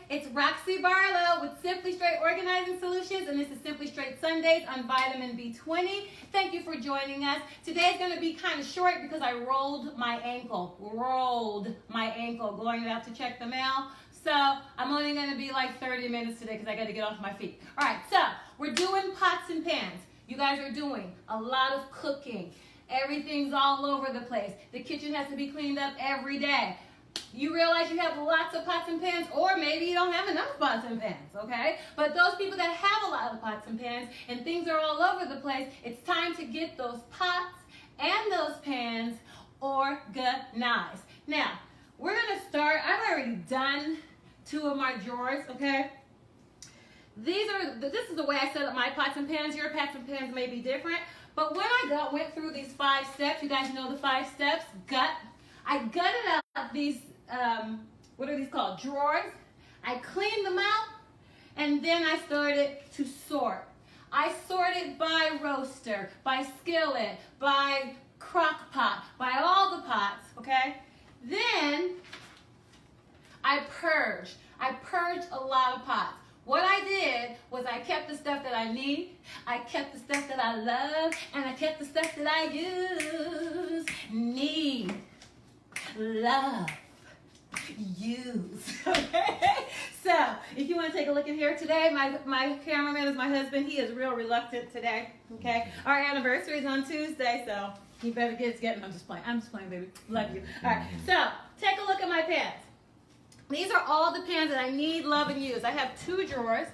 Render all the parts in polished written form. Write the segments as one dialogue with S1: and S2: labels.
S1: It's Roxy Barlow with Simply Straight Organizing Solutions, and this is Simply Straight Sundays on vitamin B20. Thank you for joining us. Today's going to be kind of short because I rolled my ankle going out to check the mail. So I'm only going to be like 30 minutes today because I got to get off my feet. All right, so we're doing pots and pans. You guys are doing a lot of cooking. Everything's all over the place. The kitchen has to be cleaned up every day. You realize you have lots of pots and pans, or maybe you don't have enough pots and pans, okay? But those people that have a lot of pots and pans and things are all over the place, it's time to get those pots and those pans organized. Now, we're gonna start. I've already done 2 of my drawers, okay? This is the way I set up my pots and pans. Your pots and pans may be different, but when I went through these 5 steps, you guys know the 5 steps, I gutted out these, what are these called, drawers. I cleaned them out, and then I started to sort. I sorted by roaster, by skillet, by crock pot, by all the pots, okay? Then I purged. I purged a lot of pots. What I did was I kept the stuff that I need, I kept the stuff that I love, and I kept the stuff that I use, need, love, use. Okay? So, if you want to take a look in here today, my cameraman is my husband. He is real reluctant today. Okay? Our anniversary is on Tuesday, so he better get his getting. I'm just playing, baby. Love you. All right. So, take a look at my pans. These are all the pans that I need, love, and use. I have 2 drawers.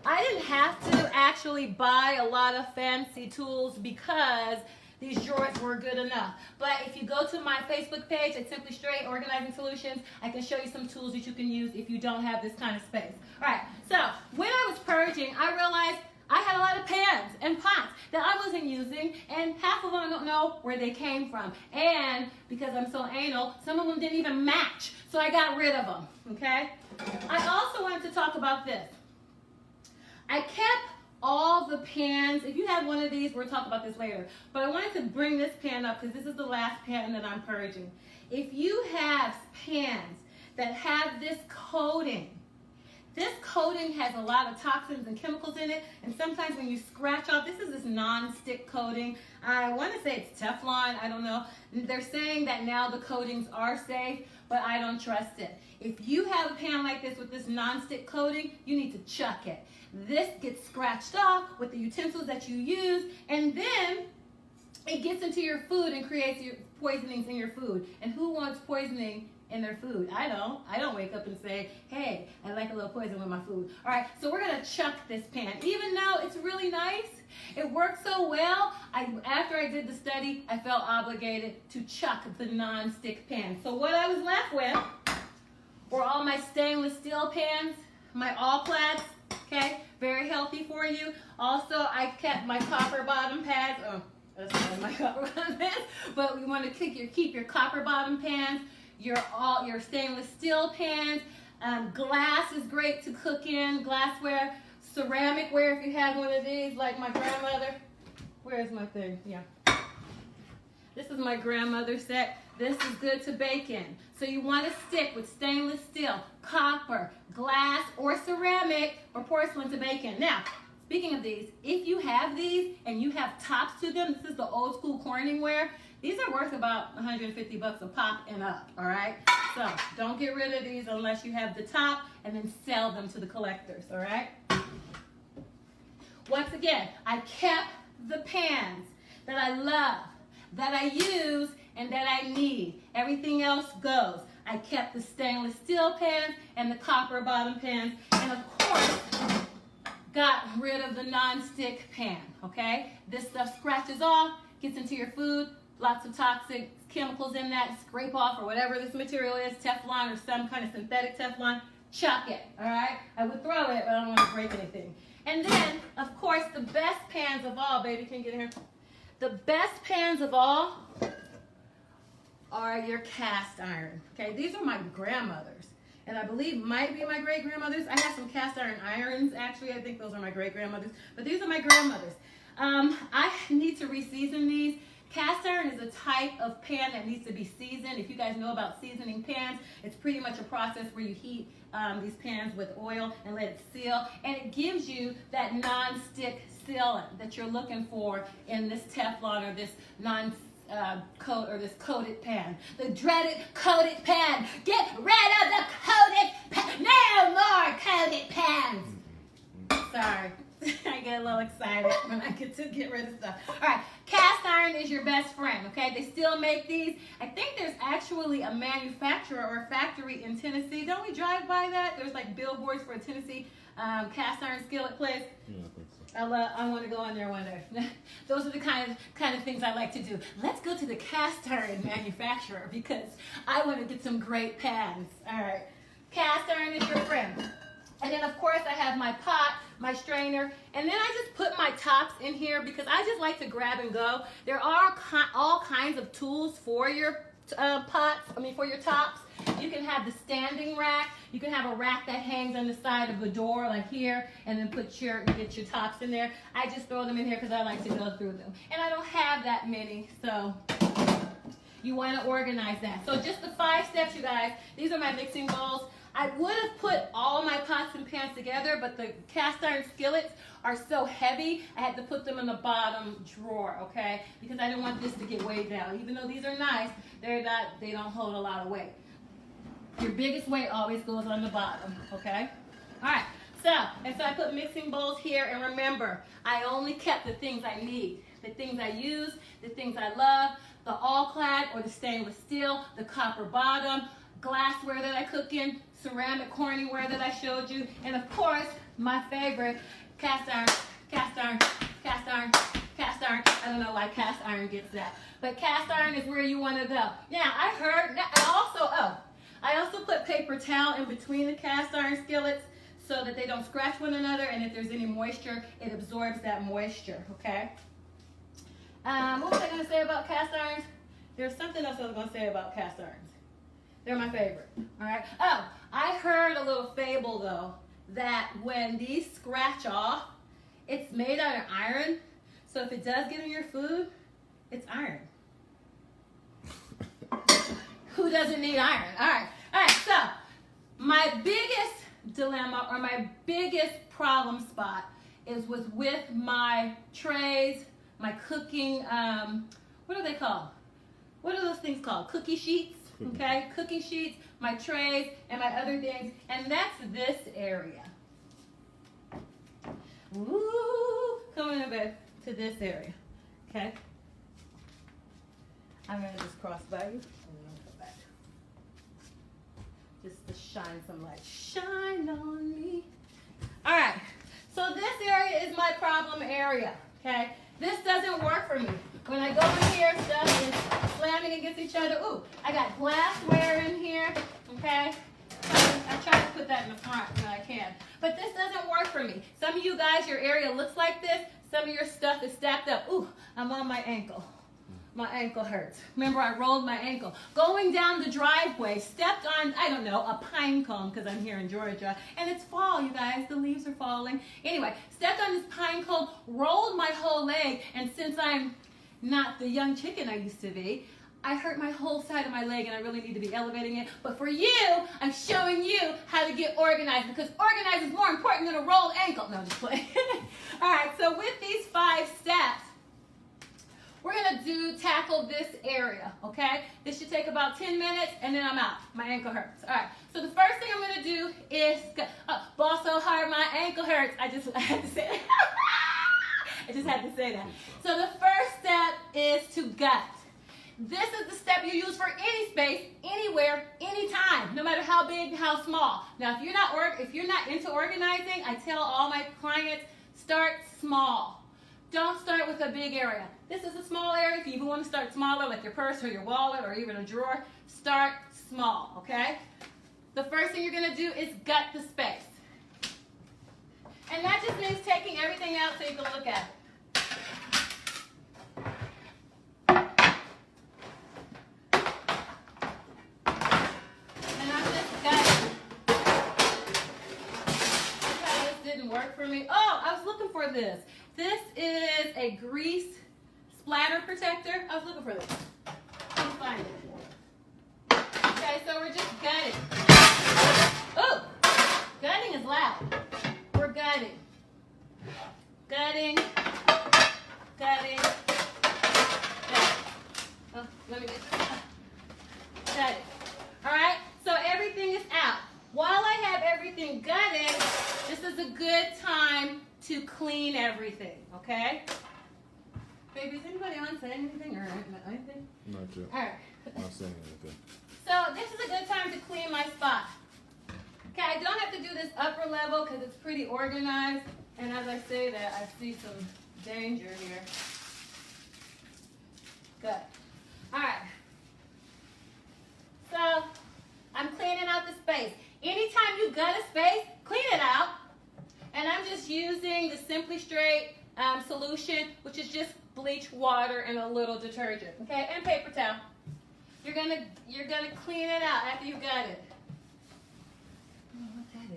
S1: I didn't have to actually buy a lot of fancy tools because these drawers were good enough. But if you go to my Facebook page at Simply Straight Organizing Solutions, I can show you some tools that you can use if you don't have this kind of space. All right, so when I was purging, I realized I had a lot of pans and pots that I wasn't using, and half of them I don't know where they came from. And because I'm so anal, some of them didn't even match, so I got rid of them, okay? I also wanted to talk about this. I kept all the pans. If you have one of these, we'll talk about this later, but I wanted to bring this pan up because this is the last pan that I'm purging. If you have pans that have this coating has a lot of toxins and chemicals in it, and sometimes when you scratch off, this is this non-stick coating. I want to say it's Teflon, I don't know. They're saying that now the coatings are safe, but I don't trust it. If you have a pan like this with this non-stick coating, you need to chuck it. This gets scratched off with the utensils that you use, and then it gets into your food and creates your poisonings in your food. And who wants poisoning in their food? I don't wake up and say, hey, I like a little poison with my food. All right, so we're gonna chuck this pan. Even though it's really nice, it works so well, after I did the study, I felt obligated to chuck the non-stick pan. So what I was left with were all my stainless steel pans, my all-plats, okay, very healthy for you. Also, I kept my copper bottom pads. Oh, that's not my copper bottom pans, but you want to keep your copper bottom pans, your stainless steel pans. Glass is great to cook in, glassware, ceramic ware if you have one of these, like my grandmother. Where's my thing? Yeah. This is my grandmother's set. This is good to bake in. So you want to stick with stainless steel, copper, glass, or ceramic, or porcelain to bake in. Now, speaking of these, if you have these and you have tops to them, this is the old school Corning ware. These are worth about 150 bucks a pop and up, all right? So don't get rid of these unless you have the top, and then sell them to the collectors, all right? Once again, I kept the pans that I love, that I use, and that I need. Everything else goes. I kept the stainless steel pans and the copper bottom pans, and of course, got rid of the non-stick pan, okay? This stuff scratches off, gets into your food, lots of toxic chemicals in that, scrape off or whatever this material is, Teflon or some kind of synthetic Teflon, chuck it, all right? I would throw it, but I don't want to break anything. And then, of course, the best pans of all, baby, can you get in here? The best pans of all are your cast iron, okay? These are my grandmother's, and I believe might be my great-grandmother's. I have some cast iron irons, actually. I think those are my great-grandmother's, but these are my grandmother's. I need to reseason these. Cast iron is a type of pan that needs to be seasoned. If you guys know about seasoning pans, it's pretty much a process where you heat these pans with oil and let it seal, and it gives you that non-stick sealant that you're looking for in this Teflon or this this coated pan. The dreaded coated pan. Get rid of the coated pan. No more coated pans. Sorry. I get a little excited when I get to get rid of stuff. All right, cast iron is your best friend, okay? They still make these. I think there's actually a manufacturer or a factory in Tennessee. Don't we drive by that? There's like billboards for a Tennessee cast iron skillet place.
S2: Yeah, I think so.
S1: I want to go in there one day. Those are the kind of things I like to do. Let's go to the cast iron manufacturer because I want to get some great pans. All right, cast iron is your friend. And then, of course, I have my pot, my strainer, and then I just put my tops in here because I just like to grab and go. There are all kinds of tools for your for your tops. You can have the standing rack. You can have a rack that hangs on the side of the door, like here, and then get your tops in there. I just throw them in here because I like to go through them. And I don't have that many, so you want to organize that. So just the 5 steps, you guys. These are my mixing bowls. I would have put all my pots and pans together, but the cast iron skillets are so heavy, I had to put them in the bottom drawer, okay? Because I didn't want this to get weighed down. Even though these are nice, they don't hold a lot of weight. Your biggest weight always goes on the bottom, okay? All right, so I put mixing bowls here, and remember, I only kept the things I need, the things I use, the things I love, the all-clad or the stainless steel, the copper bottom, glassware that I cook in, ceramic corningware that I showed you, and of course, my favorite, cast iron, cast iron, cast iron, cast iron. I don't know why cast iron gets that, but cast iron is where you want to go. Now, I also put paper towel in between the cast iron skillets so that they don't scratch one another, and if there's any moisture, it absorbs that moisture, okay? What was I going to say about cast irons? There's something else I was going to say about cast irons. They're my favorite, all right? Oh, I heard a little fable, though, that when these scratch off, it's made out of iron, so if it does get in your food, it's iron. Who doesn't need iron? All right, so my biggest dilemma or my biggest problem spot is with my trays, my cooking, what are they called? What are those things called? Cookie sheets? Okay, cooking sheets, my trays, and my other things, and that's this area. Ooh, coming a bit to this area, okay? I'm gonna just cross by you, and then I'll come back. Just to shine some light. Shine on me. All right, so this area is my problem area, okay? This doesn't work for me. When I go in here, stuff is slamming against each other. Ooh, I got glassware in here, okay? I try to put that in the front when I can. But this doesn't work for me. Some of you guys, your area looks like this. Some of your stuff is stacked up. Ooh, I'm on my ankle. My ankle hurts. Remember, I rolled my ankle. Going down the driveway, stepped on, I don't know, a pine cone because I'm here in Georgia. And it's fall, you guys. The leaves are falling. Anyway, stepped on this pine cone, rolled my whole leg, and since I'm not the young chicken I used to be, I hurt my whole side of my leg and I really need to be elevating it. But for you, I'm showing you how to get organized because organized is more important than a rolled ankle. No, just playing. All right, so with these 5 steps, we're going to tackle this area, okay? This should take about 10 minutes, and then I'm out. My ankle hurts. All right, so the first thing I'm going to do is, ball so hard my ankle hurts. I had to say that. I just had to say that. So the first step is to gut. This is the step you use for any space, anywhere, anytime, no matter how big, how small. Now, if you're not into organizing, I tell all my clients, start small. Don't start with a big area. This is a small area. If you even want to start smaller, like your purse or your wallet or even a drawer, start small, okay? The first thing you're going to do is gut the space. And that just means taking everything out so you can look at it. And I'm just gutting. This didn't work for me. Oh, I was looking for this. This is a grease splatter protector. I was looking for this. Couldn't find it. Okay, so we're just gutting. Oh, gutting is loud. We're gutting. Gutting. Gutting. Oh, let me get this. Got it. All right, so everything is out. While I have everything gutted, this is a good time to clean everything, okay? Baby, is anybody on saying anything or anything?
S2: Not yet.
S1: All right.
S2: Not saying anything.
S1: So this is a good time to clean my spot. Okay, I don't have to do this upper level because it's pretty organized. And as I say that, I see some danger here. Good. All right. So I'm cleaning out the space. Anytime you gut a space, clean it out. And I'm just using the Simply Straight solution, which is just bleach, water, and a little detergent. Okay, and paper towel. You're gonna clean it out after you gut it. I don't know what that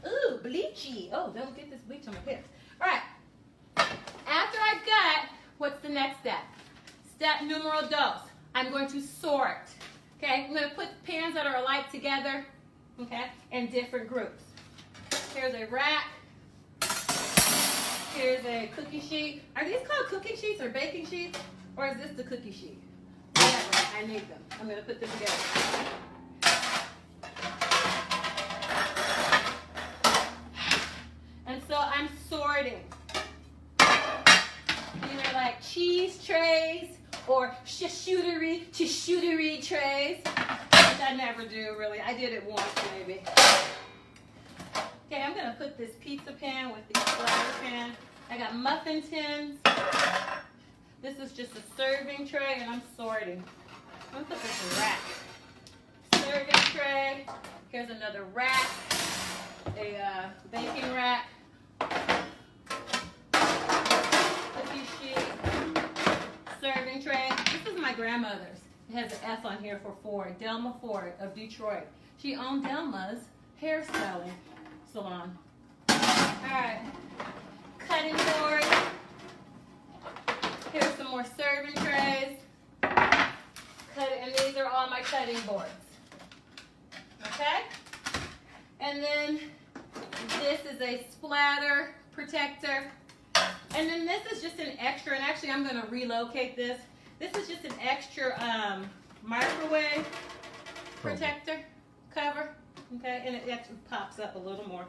S1: is. Ooh, bleachy. Oh, don't get this bleach on my hips. All right. After I gut, what's the next step? Step numero dos. I'm going to sort. Okay, I'm going to put pans that are alike together, okay, in different groups. Here's a rack. Here's a cookie sheet. Are these called cookie sheets or baking sheets? Or is this the cookie sheet? Whatever, I need them. I'm going to put them together. And so I'm sorting. Either like cheese trays or charcuterie trays, which I never do really. I did it once maybe. Okay, I'm gonna put this pizza pan with the splatter pan. I got muffin tins. This is just a serving tray and I'm sorting. I'm gonna put this in rack. Serving tray. Here's another rack. A baking rack. Cookie sheet. Serving tray. This is my grandmother's. It has an F on here for Ford. Delma Ford of Detroit. She owned Delma's hairstyling salon. Alright. Cutting board. Here's some more serving trays. And these are all my cutting boards. Okay? And then this is a splatter protector. And then this is just an extra, and actually I'm going to relocate this. This is just an extra microwave protector cover. Okay, and it actually pops up a little more.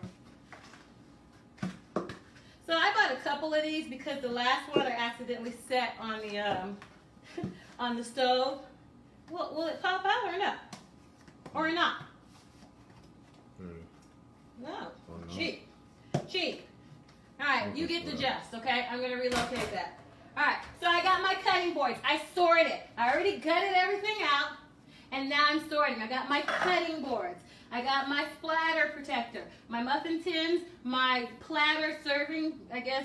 S1: So I bought a couple of these because the last one I accidentally set on the on the stove. Will it pop out or not? Or not? No. Cheap. Cheap. All right, you get the gist, okay? I'm going to relocate that. All right, so I got my cutting boards. I sorted it. I already gutted everything out, and now I'm sorting. I got my cutting boards. I got my splatter protector, my muffin tins, my platter serving, I guess,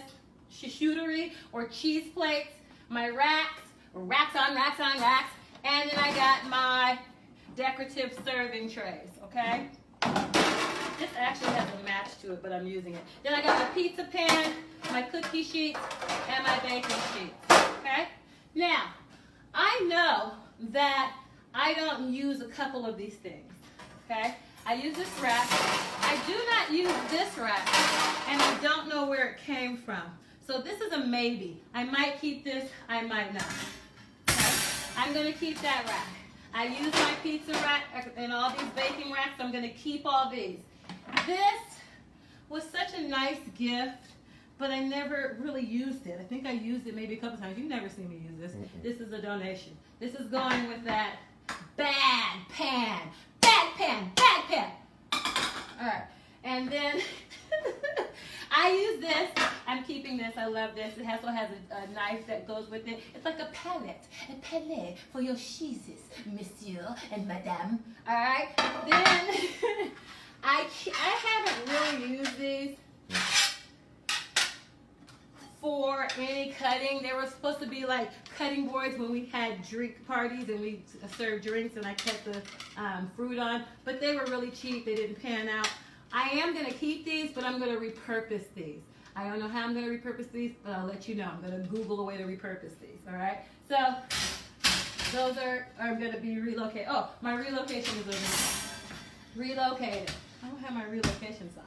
S1: charcuterie or cheese plates, my racks on racks on racks, and then I got my decorative serving trays, okay? This actually has a match to it, but I'm using it. Then I got my pizza pan, my cookie sheets, and my baking sheets, okay? Now, I know that I don't use a couple of these things, okay? I use this rack. I do not use this rack, and I don't know where it came from. So this is a maybe. I might keep this, I might not. Okay? I'm going to keep that rack. I use my pizza rack and all these baking racks. I'm going to keep all these. This was such a nice gift, but I never really used it. I think I used it maybe a couple times. You've never seen me use this. This is a donation. This is going with that bad pan. Bad pan. Bad pan. All right. And then I use this. I'm keeping this. I love this. It also has a knife that goes with it. It's like a palette for your cheeses, monsieur and madame. All right. Then I haven't really used these for any cutting. They were supposed to be like cutting boards when we had drink parties and we served drinks and I cut the fruit on, but they were really cheap. They didn't pan out. I am going to keep these, but I'm going to repurpose these. I don't know how I'm going to repurpose these, but I'll let you know. I'm going to Google a way to repurpose these, all right? So those are going to be relocated. Oh, my relocation is over here. Relocated. I don't have my relocation sign.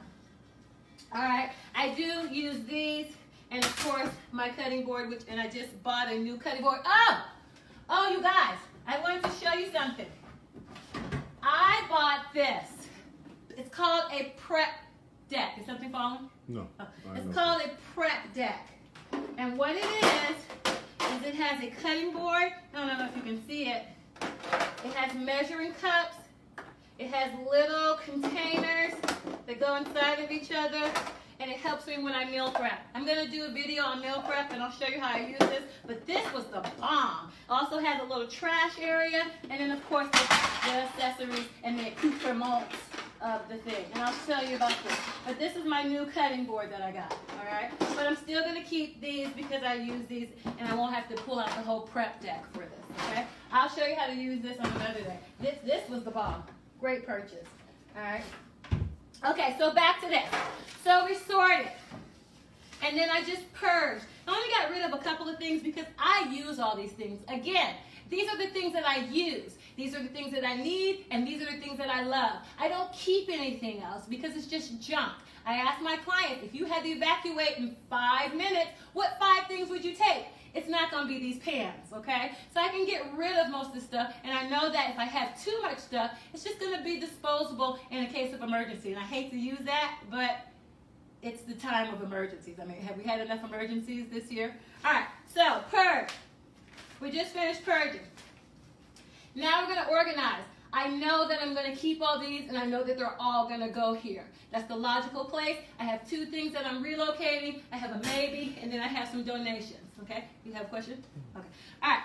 S1: All right, I do use these, and of course my cutting board, and I just bought a new cutting board. Oh, you guys, I wanted to show you something. I bought this. It's called a prep deck. Is something falling?
S2: No.
S1: Oh, it's called a prep deck, and what it is it has a cutting board. I don't know if you can see it. It has measuring cups. It has little containers that go inside of each other, and it helps me when I meal prep. I'm going to do a video on meal prep, and I'll show you how I use this, but this was the bomb. It also has a little trash area, and then, of course, the accessories and the accoutrements of the thing, and I'll tell you about this. But this is my new cutting board that I got, all right? But I'm still going to keep these because I use these, and I won't have to pull out the whole prep deck for this, okay? I'll show you how to use this on another day. This was the bomb. Great purchase. All right. Okay, so back to this. So we sorted. And then I just purged. I only got rid of a couple of things because I use all these things. Again, these are the things that I use. These are the things that I need, and these are the things that I love. I don't keep anything else because it's just junk. I ask my clients, if you had to evacuate in 5 minutes, what 5 things would you take? It's not going to be these pans, okay? So I can get rid of most of the stuff, and I know that if I have too much stuff, it's just going to be disposable in a case of emergency. And I hate to use that, but it's the time of emergencies. I mean, have we had enough emergencies this year? All right, so purge. We just finished purging. Now we're going to organize. I know that I'm going to keep all these, and I know that they're all going to go here. That's the logical place. I have 2 things that I'm relocating. I have a maybe, and then I have some donations. Okay? You have a question? Okay. All right.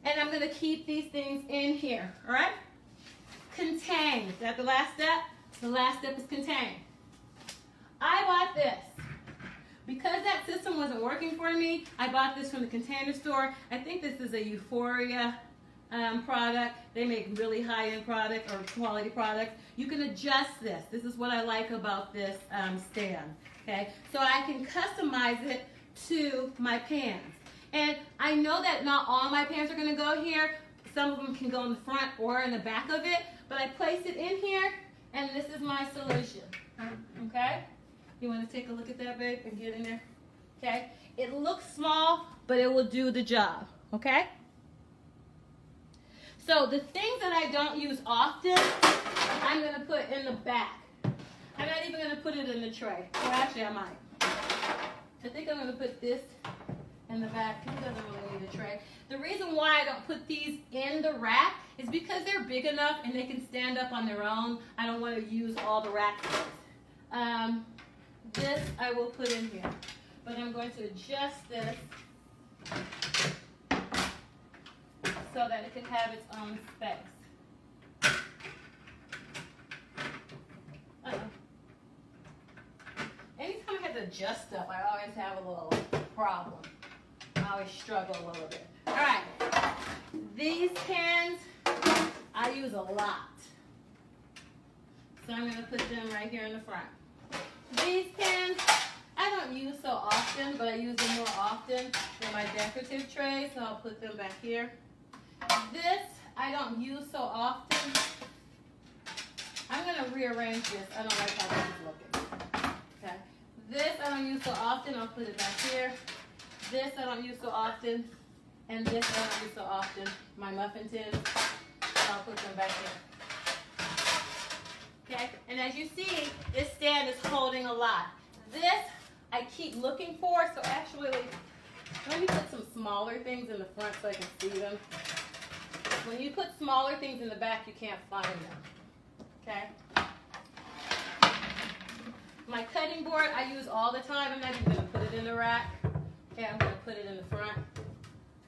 S1: And I'm going to keep these things in here. All right? Contain. Is that the last step? The last step is contain. I bought this. Because that system wasn't working for me, I bought this from the Container Store. I think this is a Euphoria product. They make really high-end product or quality products. You can adjust this. This is what I like about this stand. Okay? So I can customize it to my pans. And I know that not all my pans are going to go here. Some of them can go in the front or in the back of it. But I placed it in here, and this is my solution. Okay? You want to take a look at that, babe, and get in there? Okay? It looks small, but it will do the job. Okay? So the things that I don't use often, I'm going to put in the back. I'm not even going to put it in the tray. Well, actually, I might. I think I'm going to put this in the back. It doesn't really need a tray. The reason why I don't put these in the rack is because they're big enough and they can stand up on their own. I don't want to use all the rack space. This I will put in here. But I'm going to adjust this so that it can have its own space. Anytime I have to adjust stuff, I always have a little problem. I always struggle a little bit. All right, these pans I use a lot. So I'm going to put them right here in the front. These pans I don't use so often, but I use them more often than my decorative trays, so I'll put them back here. This I don't use so often. I'm going to rearrange this. I don't like how this is looking. Okay. This I don't use so often. I'll put it back here. This I don't use so often. And this I don't use so often. My muffin tins. I'll put them back here. Okay. And as you see, this stand is holding a lot. This I keep looking for. So actually, let me put some smaller things in the front so I can see them. When you put smaller things in the back, you can't find them. Okay? My cutting board I use all the time. I'm not even going to put it in the rack. Okay, I'm going to put it in the front.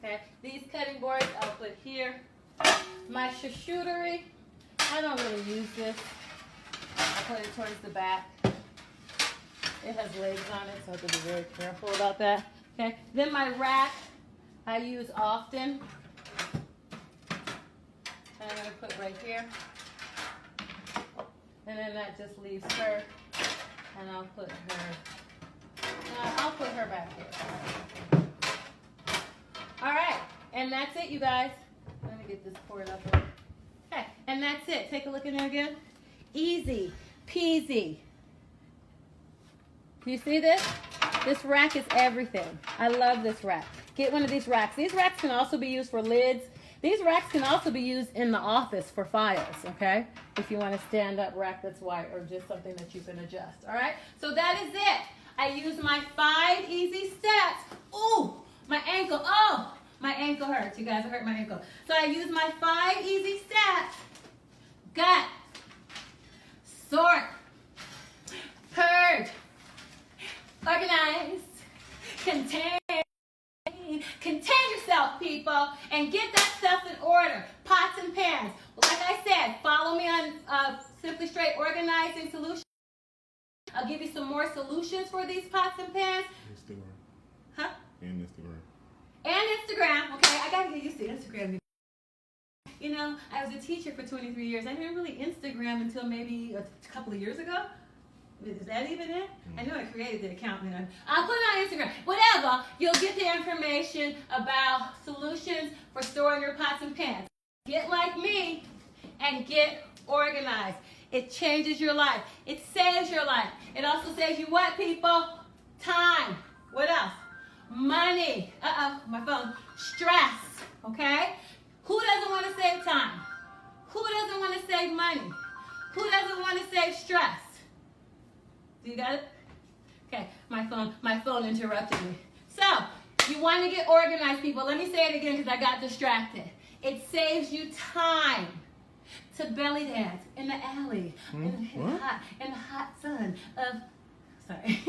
S1: Okay? These cutting boards I'll put here. My charcuterie, I don't really use this. I put it towards the back. It has legs on it, so I have to be very careful about that. Okay? Then my rack I use often. And I'm going to put right here. And then that just leaves her. And I'll put her. I'll put her back here. All right, and that's it, you guys. Let me get this poured up. Okay, and that's it. Take a look in there again. Easy peasy. Do you see this? This rack is everything. I love this rack. Get one of these racks. These racks can also be used for lids. These racks can also be used in the office for files, okay? If you want a stand-up rack that's white or just something that you can adjust, all right? So that is it. I use my 5 easy steps. Ooh, my ankle. Oh, my ankle hurts. You guys, it hurt my ankle. So I use my 5 easy steps. Gut, sort, purge, organize, contain. Contain yourself, people, and get that stuff in order. Pots and pans. Like I said, follow me on Simply Straight Organizing Solutions. I'll give you some more solutions for these pots and pans.
S2: Instagram.
S1: Huh?
S2: And Instagram.
S1: And Instagram. Okay, I gotta get used to Instagram. You know, I was a teacher for 23 years. I didn't really Instagram until maybe a couple of years ago. Is that even it? I know I created the account, and I'll put it on Instagram. Whatever, you'll get the information about solutions for storing your pots and pans. Get like me and get organized. It changes your life. It saves your life. It also saves you what, people? Time. What else? Money. My phone. Stress. Okay? Who doesn't want to save time? Who doesn't want to save money? Who doesn't want to save stress? Do you got it? Okay, my phone interrupted me. So, you want to get organized, people. Let me say it again because I got distracted. It saves you time to belly dance in the alley, in the hot sun of, sorry.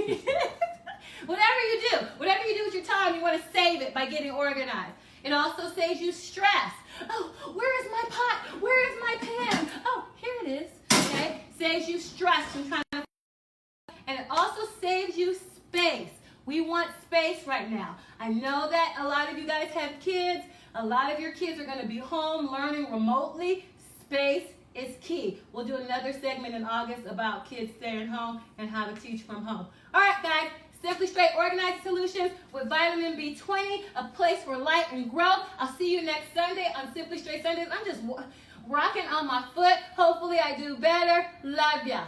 S1: Whatever you do with your time, you want to save it by getting organized. It also saves you stress. Oh, where is my pot? Where is my pan? Oh, here it is. Okay, saves you stress from trying to. And it also saves you space. We want space right now. I know that a lot of you guys have kids. A lot of your kids are going to be home learning remotely. Space is key. We'll do another segment in August about kids staying home and how to teach from home. All right, guys. Simply Straight Organizing Solutions with vitamin B20, a place for light and growth. I'll see you next Sunday on Simply Straight Sundays. I'm just rocking on my foot. Hopefully I do better. Love ya.